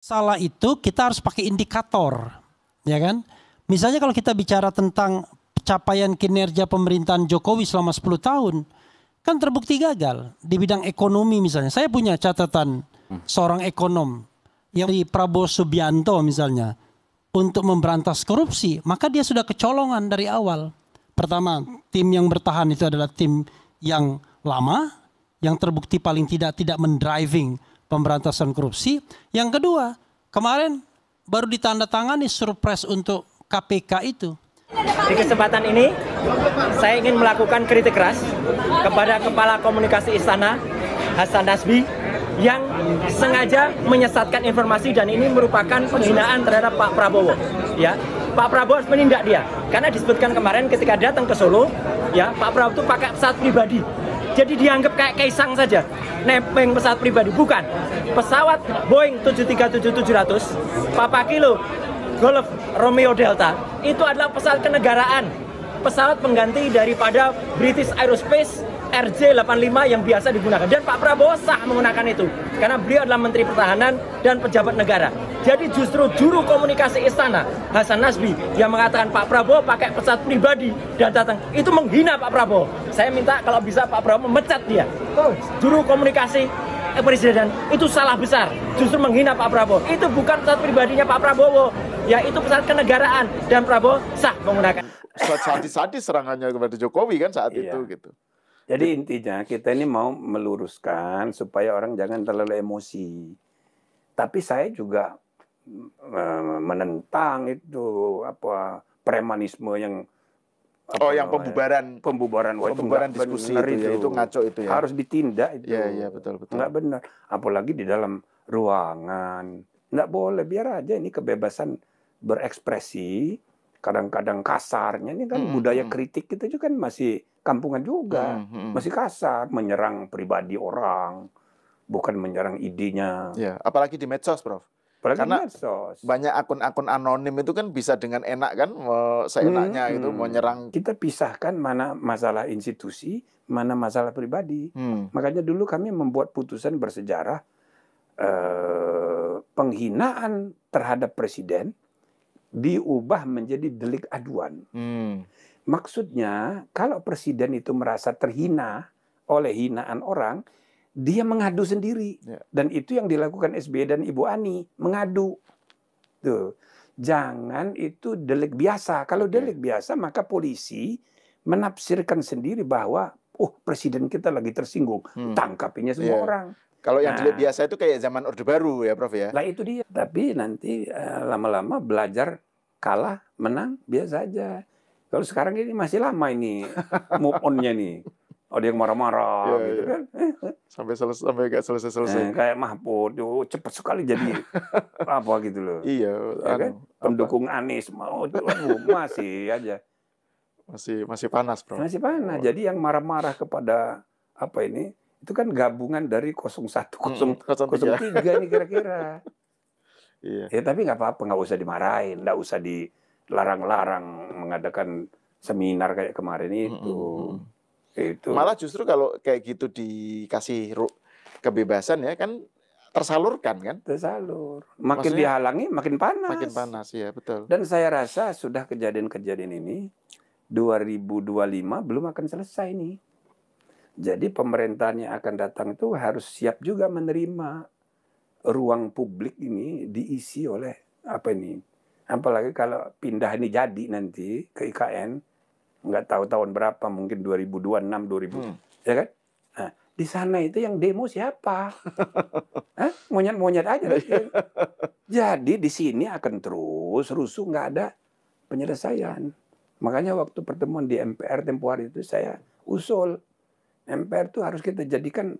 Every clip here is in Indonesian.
salah itu kita harus pakai indikator, ya kan? Misalnya kalau kita bicara tentang capaian kinerja pemerintahan Jokowi selama 10 tahun, kan terbukti gagal di bidang ekonomi misalnya. Saya punya catatan seorang ekonom yang di Prabowo Subianto misalnya untuk memberantas korupsi, maka dia sudah kecolongan dari awal. Pertama, tim yang bertahan itu adalah tim yang lama, yang terbukti paling tidak mendriving pemberantasan korupsi. Yang kedua, kemarin baru ditandatangani surpres untuk KPK itu. Di kesempatan ini, saya ingin melakukan kritik keras kepada Kepala Komunikasi Istana, Hasan Nasbi, yang sengaja menyesatkan informasi dan ini merupakan penghinaan terhadap Pak Prabowo. Ya, Pak Prabowo harus menindak dia, karena disebutkan kemarin ketika datang ke Solo, ya Pak Prabowo itu pakai pesawat pribadi. Jadi dianggap kayak Kaisang saja, nepeng pesawat pribadi. Bukan, pesawat Boeing 737-700 Papa Kilo Golf Romeo Delta itu adalah pesawat kenegaraan, pesawat pengganti daripada British Aerospace RJ85 yang biasa digunakan. Dan Pak Prabowo sah menggunakan itu karena beliau adalah Menteri Pertahanan dan pejabat negara. Jadi justru juru komunikasi istana Hasan Nasbi yang mengatakan Pak Prabowo pakai pesawat pribadi dan datang, itu menghina Pak Prabowo. Saya minta kalau bisa Pak Prabowo memecat dia. Juru komunikasi presiden itu salah besar, justru menghina Pak Prabowo. Itu bukan pesawat pribadinya Pak Prabowo, ya itu pesawat kenegaraan dan Prabowo sah menggunakan. Sadis-sadis serangannya kepada Jokowi kan saat itu gitu. Jadi intinya kita ini mau meluruskan supaya orang jangan terlalu emosi. Tapi saya juga menentang itu premanisme yang yang pembubaran diskusi itu ngaco itu ya. Harus ditindak itu. Iya betul. Nggak benar. Apalagi di dalam ruangan. Nggak boleh, biar aja ini kebebasan berekspresi. Kadang-kadang kasarnya ini kan budaya kritik kita juga kan masih kampungan juga, masih kasar, menyerang pribadi orang, bukan menyerang idenya. Ya, apalagi di medsos, Prof. Karena banyak akun-akun anonim itu kan bisa dengan enak kan, seenaknya itu menyerang. Kita pisahkan mana masalah institusi, mana masalah pribadi. Makanya dulu kami membuat putusan bersejarah, penghinaan terhadap presiden diubah menjadi delik aduan. Maksudnya kalau presiden itu merasa terhina oleh hinaan orang, dia mengadu sendiri. Dan itu yang dilakukan SBY dan Ibu Ani, mengadu. Tuh. Jangan itu delik biasa. Kalau delik biasa maka polisi menafsirkan sendiri bahwa presiden kita lagi tersinggung, tangkapinya semua orang. Kalau yang delik biasa itu kayak zaman Orde Baru ya, Prof ya. Lah itu dia. Tapi nanti lama-lama belajar kalah, menang, biasa aja. Kalau sekarang ini masih lama ini move on-nya nih. Ada yang marah-marah gitu kan. Sampai nggak selesai-selesai. Kayak Mahfud, cepat sekali jadi apa gitu loh. Iya. Ya kan? Pendukung Anies mau masih aja. Masih panas, Bro. Masih panas. Jadi yang marah-marah kepada apa ini, itu kan gabungan dari 01, 03 nih kira-kira. Iya. Ya tapi nggak apa-apa, nggak usah dimarahin, nggak usah dilarang-larang mengadakan seminar kayak kemarin itu. Itu. Malah justru kalau kayak gitu dikasih kebebasan ya kan tersalurkan kan? Tersalur. Makin dihalangi makin panas. Makin panas ya, betul. Dan saya rasa sudah kejadian-kejadian ini 2025 belum akan selesai nih. Jadi pemerintahan yang akan datang itu harus siap juga menerima ruang publik ini diisi oleh apa ini. Apalagi kalau pindah ini jadi nanti ke IKN, nggak tahu tahun berapa, mungkin 2026, 2000, ya kan? Nah, di sana itu yang demo siapa? Monyet-monyet aja. Jadi di sini akan terus rusuh, nggak ada penyelesaian. Makanya waktu pertemuan di MPR tempoh hari itu saya usul MPR itu harus kita jadikan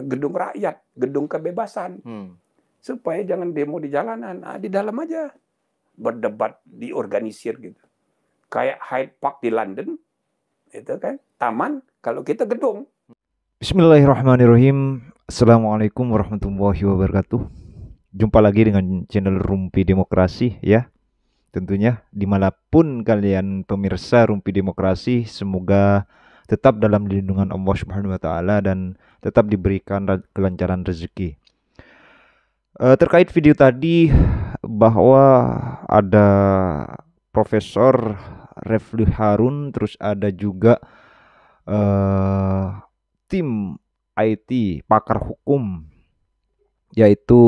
gedung rakyat, gedung kebebasan, supaya jangan demo di jalanan, di dalam aja berdebat, diorganisir gitu. Kayak Hyde Park di London, itu kan taman, kalau kita gedung. Bismillahirrahmanirrahim. Assalamualaikum warahmatullahi wabarakatuh. Jumpa lagi dengan channel Rumpi Demokrasi ya. Tentunya dimanapun kalian pemirsa Rumpi Demokrasi, semoga tetap dalam lindungan Allah Subhanahu wa Ta'ala dan tetap diberikan kelancaran rezeki. Terkait video tadi bahwa ada Profesor Refli Harun, terus ada juga tim IT pakar hukum yaitu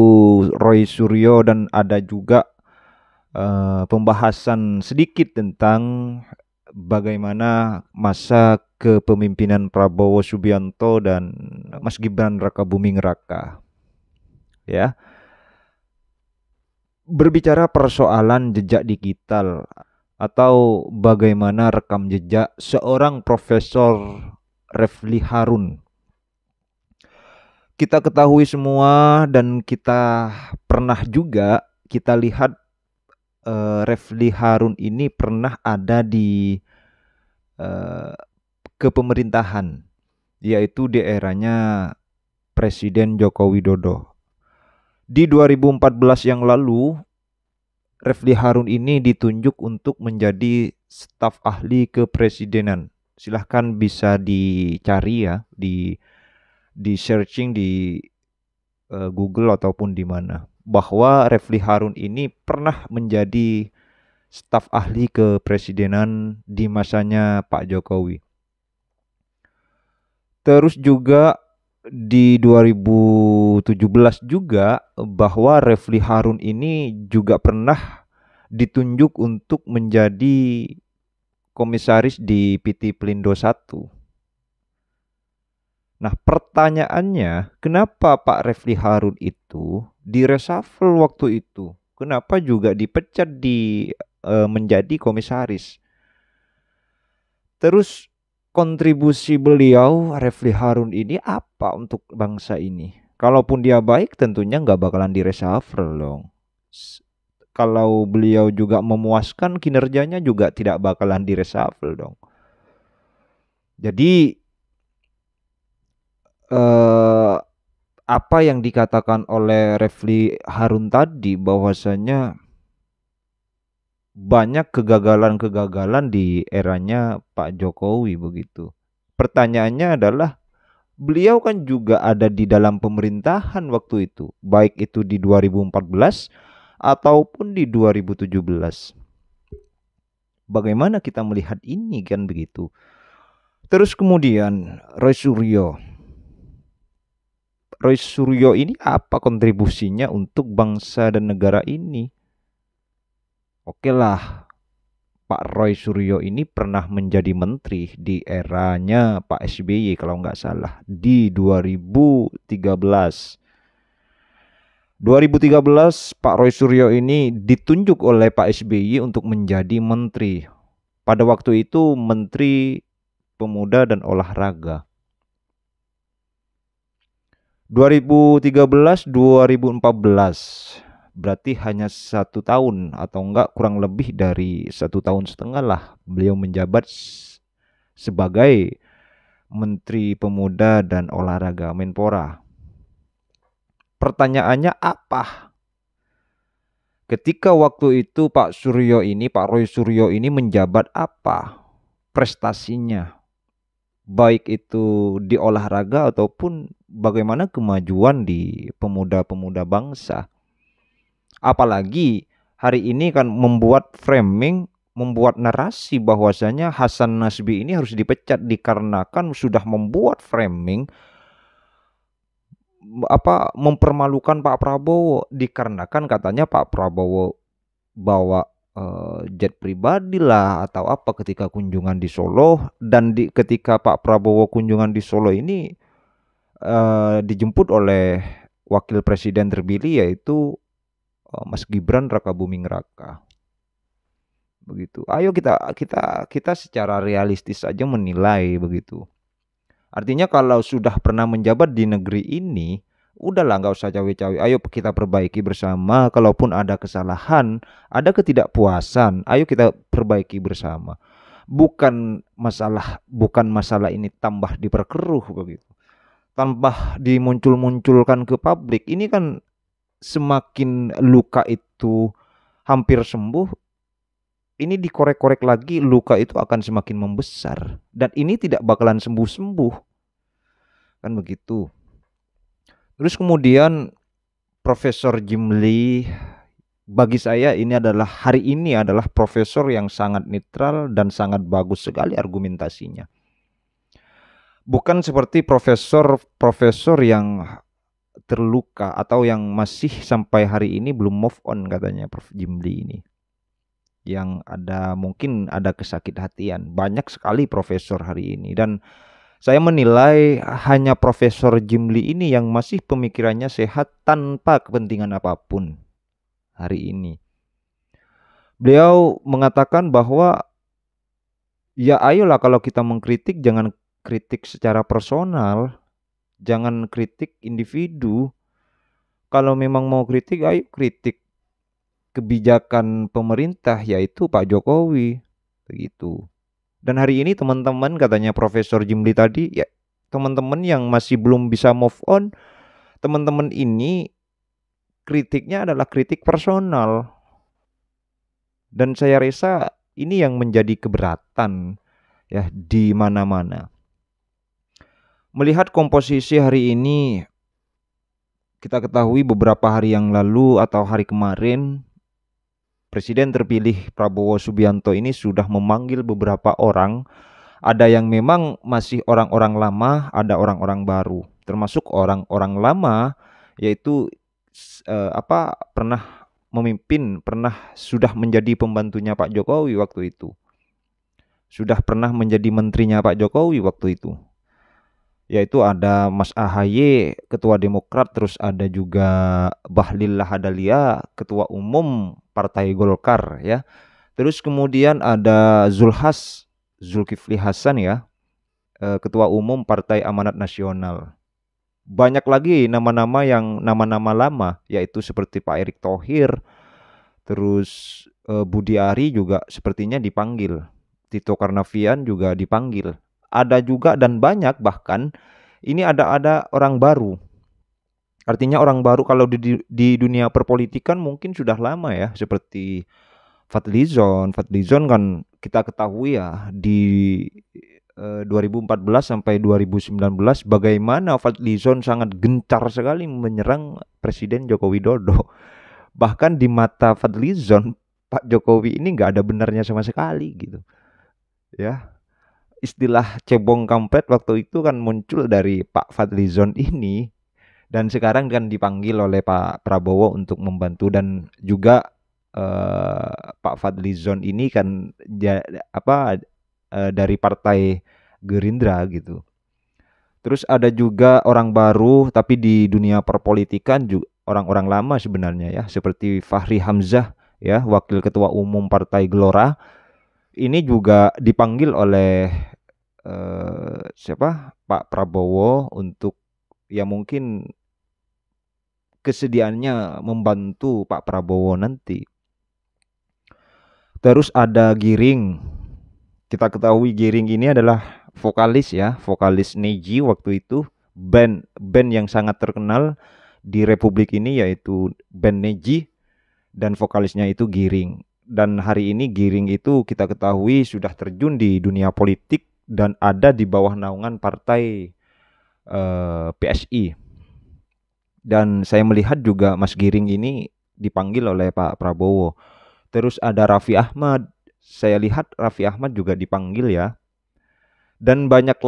Roy Suryo, dan ada juga pembahasan sedikit tentang bagaimana masa kepemimpinan Prabowo Subianto dan Mas Gibran Rakabuming Raka. Ya. Berbicara persoalan jejak digital atau bagaimana rekam jejak seorang Profesor Refli Harun. Kita ketahui semua dan kita pernah juga kita lihat Refli Harun ini pernah ada di kepemerintahan, yaitu di eranya Presiden Joko Widodo. Di 2014 yang lalu, Refli Harun ini ditunjuk untuk menjadi staf ahli kepresidenan. Silahkan bisa dicari ya, di searching di Google ataupun di mana, bahwa Refli Harun ini pernah menjadi staf ahli kepresidenan di masanya Pak Jokowi. Terus juga di 2017 juga bahwa Refli Harun ini juga pernah ditunjuk untuk menjadi komisaris di PT Pelindo I. Nah, pertanyaannya, kenapa Pak Refli Harun itu direshuffle waktu itu? Kenapa juga dipecat menjadi komisaris? Terus kontribusi beliau Refli Harun ini apa untuk bangsa ini? Kalaupun dia baik, tentunya nggak bakalan direshuffle dong. Kalau beliau juga memuaskan, kinerjanya juga tidak bakalan direshuffle dong. Jadi apa yang dikatakan oleh Refli Harun tadi, bahwasanya banyak kegagalan-kegagalan di eranya Pak Jokowi begitu. Pertanyaannya adalah, beliau kan juga ada di dalam pemerintahan waktu itu, baik itu di 2014 ataupun di 2017. Bagaimana kita melihat ini kan begitu. Terus kemudian Roy Suryo ini apa kontribusinya untuk bangsa dan negara ini? Oke lah, Pak Roy Suryo ini pernah menjadi menteri di eranya Pak SBY kalau nggak salah di 2013. 2013 Pak Roy Suryo ini ditunjuk oleh Pak SBY untuk menjadi menteri. Pada waktu itu Menteri Pemuda dan Olahraga. 2013-2014 berarti hanya 1 tahun atau enggak kurang lebih dari 1,5 tahun lah beliau menjabat sebagai Menteri Pemuda dan Olahraga, Menpora. Pertanyaannya apa? Ketika waktu itu Pak Roy Suryo ini menjabat apa prestasinya? Baik itu di olahraga ataupun bagaimana kemajuan di pemuda-pemuda bangsa. Apalagi hari ini kan membuat framing, membuat narasi bahwasanya Hasan Nasbi ini harus dipecat dikarenakan sudah membuat framing mempermalukan Pak Prabowo, dikarenakan katanya Pak Prabowo bawa jet pribadi lah atau apa ketika kunjungan di Solo, dan ketika Pak Prabowo kunjungan di Solo ini dijemput oleh wakil presiden terpilih yaitu Mas Gibran Rakabuming Raka. Begitu. Ayo kita secara realistis saja menilai begitu. Artinya kalau sudah pernah menjabat di negeri ini, udahlah nggak usah cawe-cawe. Ayo kita perbaiki bersama. Kalaupun ada kesalahan, ada ketidakpuasan, ayo kita perbaiki bersama. Bukan masalah ini tambah diperkeruh begitu. Tambah dimuncul-munculkan ke publik. Ini kan semakin luka itu hampir sembuh, ini dikorek-korek lagi, luka itu akan semakin membesar. Dan ini tidak bakalan sembuh-sembuh. Kan begitu. Terus kemudian Profesor Jimli, bagi saya hari ini adalah profesor yang sangat netral dan sangat bagus sekali argumentasinya. Bukan seperti profesor yang terluka atau yang masih sampai hari ini belum move on, katanya Prof. Jimli ini. Yang mungkin ada kesakit hatian. Banyak sekali profesor hari ini, dan saya menilai hanya Profesor Jimli ini yang masih pemikirannya sehat tanpa kepentingan apapun hari ini. Beliau mengatakan bahwa ya ayolah, kalau kita mengkritik jangan kritik secara personal, jangan kritik individu. Kalau memang mau kritik, ayo kritik kebijakan pemerintah, yaitu Pak Jokowi, begitu. Dan hari ini teman-teman, katanya Profesor Jimli tadi, ya teman-teman yang masih belum bisa move on, teman-teman ini kritiknya adalah kritik personal. Dan saya rasa ini yang menjadi keberatan ya di mana-mana. Melihat komposisi hari ini, kita ketahui beberapa hari yang lalu atau hari kemarin, Presiden terpilih Prabowo Subianto ini sudah memanggil beberapa orang. Ada yang memang masih orang-orang lama, ada orang-orang baru. Termasuk orang-orang lama, yaitu pernah memimpin, sudah menjadi pembantunya Pak Jokowi waktu itu. Sudah pernah menjadi menterinya Pak Jokowi waktu itu. Yaitu ada Mas AHY, Ketua Demokrat, terus ada juga Bahlil Lahadalia, Ketua Umum Partai Golkar ya. Terus kemudian ada Zulkifli Hasan ya, Ketua Umum Partai Amanat Nasional. Banyak lagi nama-nama lama, yaitu seperti Pak Erick Thohir, terus Budi Ari juga sepertinya dipanggil, Tito Karnavian juga dipanggil. Ada juga dan banyak, bahkan ini ada orang baru. Artinya orang baru kalau di dunia perpolitikan mungkin sudah lama ya, seperti Fadlizon. Fadlizon kan kita ketahui ya di 2014 sampai 2019 bagaimana Fadlizon sangat gencar sekali menyerang Presiden Joko Widodo. Bahkan di mata Fadlizon, Pak Jokowi ini nggak ada benarnya sama sekali gitu. Ya. Istilah cebong kampret waktu itu kan muncul dari Pak Fadlizon ini, dan sekarang kan dipanggil oleh Pak Prabowo untuk membantu. Dan juga Pak Fadlizon ini kan dari Partai Gerindra gitu. Terus ada juga orang baru tapi di dunia perpolitikan juga orang-orang lama sebenarnya ya, seperti Fahri Hamzah ya, Wakil Ketua Umum Partai Gelora. Ini juga dipanggil oleh Pak Prabowo untuk ya mungkin kesediaannya membantu Pak Prabowo nanti. Terus ada Giring. Kita ketahui Giring ini adalah vokalis Neji waktu itu, band yang sangat terkenal di Republik ini yaitu band Neji, dan vokalisnya itu Giring. Dan hari ini Giring itu kita ketahui sudah terjun di dunia politik dan ada di bawah naungan partai PSI. Dan saya melihat juga Mas Giring ini dipanggil oleh Pak Prabowo. Terus ada Raffi Ahmad. Saya lihat Raffi Ahmad juga dipanggil ya. Dan banyak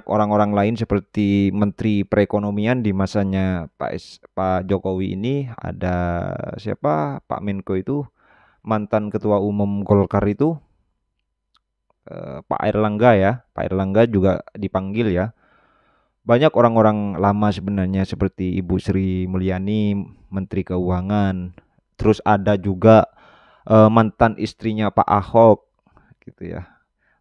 orang-orang lain seperti Menteri Perekonomian di masanya Pak Jokowi ini. Ada siapa? Pak Menko itu, mantan Ketua Umum Golkar itu, Pak Airlangga ya. Pak Airlangga juga dipanggil ya. Banyak orang-orang lama sebenarnya seperti Ibu Sri Mulyani, Menteri Keuangan. Terus ada juga mantan istrinya Pak Ahok gitu ya.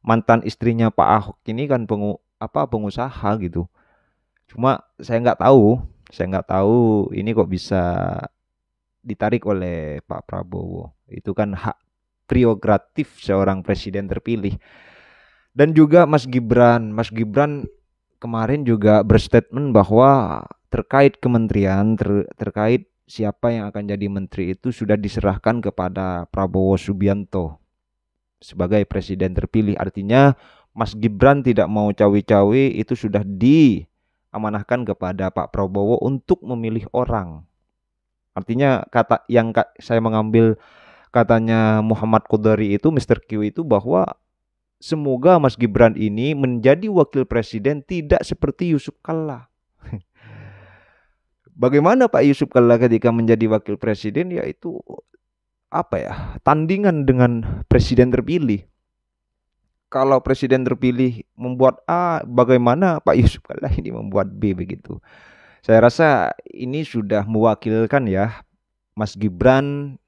Mantan istrinya Pak Ahok ini kan pengusaha gitu. Cuma saya nggak tahu ini kok bisa ditarik oleh Pak Prabowo. Itu kan hak prerogatif seorang presiden terpilih. Dan juga Mas Gibran kemarin juga berstatement bahwa terkait kementerian, terkait siapa yang akan jadi menteri itu sudah diserahkan kepada Prabowo Subianto sebagai presiden terpilih. Artinya Mas Gibran tidak mau cawe-cawe, itu sudah diamanahkan kepada Pak Prabowo untuk memilih orang. Artinya saya mengambil katanya Muhammad Qudari itu, Mr. Q itu, bahwa semoga Mas Gibran ini menjadi wakil presiden tidak seperti Yusuf Kalla. Bagaimana Pak Yusuf Kalla ketika menjadi wakil presiden, yaitu tandingan dengan presiden terpilih. Kalau presiden terpilih membuat A, bagaimana Pak Yusuf Kalla ini membuat B begitu. Saya rasa ini sudah mewakilkan ya, Mas Gibran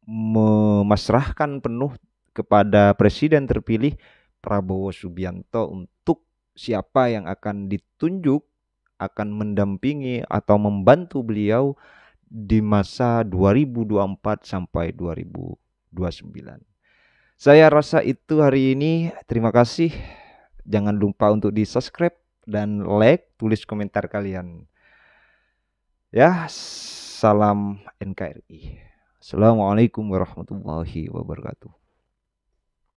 memasrahkan penuh kepada presiden terpilih Prabowo Subianto untuk siapa yang akan ditunjuk akan mendampingi atau membantu beliau di masa 2024 sampai 2029. Saya rasa itu hari ini. Terima kasih. Jangan lupa untuk di-subscribe dan like, tulis komentar kalian. Ya, salam NKRI. Assalamualaikum warahmatullahi wabarakatuh.